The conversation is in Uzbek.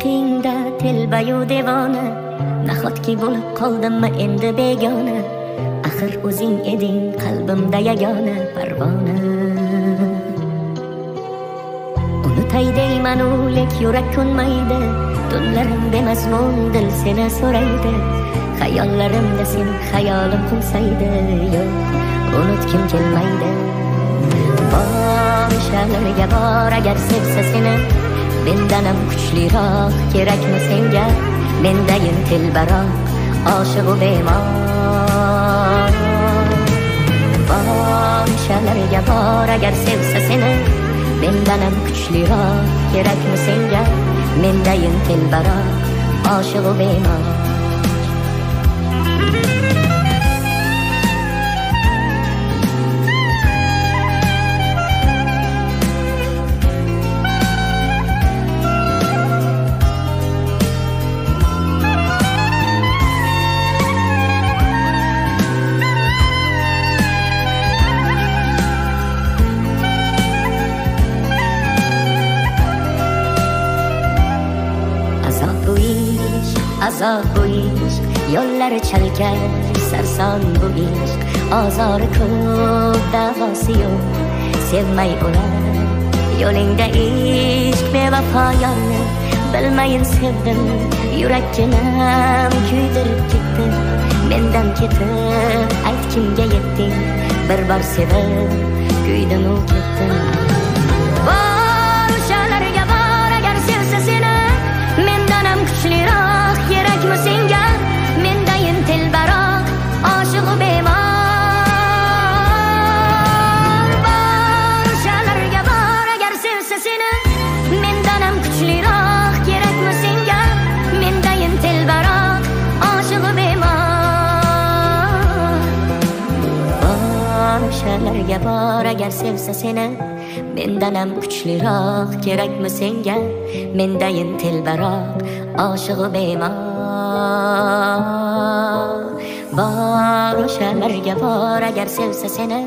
ishqingda telbayu devona, nahotki bo'lib qoldimmi endi begona. Axir o'zing eding qalbimda yagona parvona. Unutay deymanu lek yurak ko'nmaydi, tunlarim bemazmun dil seni so'raydi. Xayollarimda sen xayolim qilsaydi, yo'q unutkim kelmaydi. Borishalarga bor agar sevsa seni, mendanam kuchliroq kerakmi senga? Mendayin telbaroq oshiq-u bemor. Borishalarga bor agar sevsa seni, mendanam kuchliroq kerakmi senga? Mendayin telbaroq oshiq-u bemor. Azob bu ish, yo'llari chalkar, sarson bu ish. Ozori ko'p, davosi yo'q, sevmay o'lar yo'lingda ishq bevafo yorni. Bilmayin sevdim, yurakkinam kuydirib ketdi. Mendan ketib, ayt kimga yetding? Bir bor sevib, kuydim-u ketdim. Borishalarga bor agar sevsa seni, mendanam kuchliroq kerakmi senga? Mendayin telbaroq oshiq-u bemor. Borishalarga bor agar sevsa seni, mendanam kuchliroq kerakmi senga? Mendayin telbaroq oshiq-u bemor. Borishalarga bor agar sevsa seni, mendanam kuchliroq kerakmi senga? Mendayin telbaroq oshiq-u bemor. Borishalarga bor agar sevsa seni,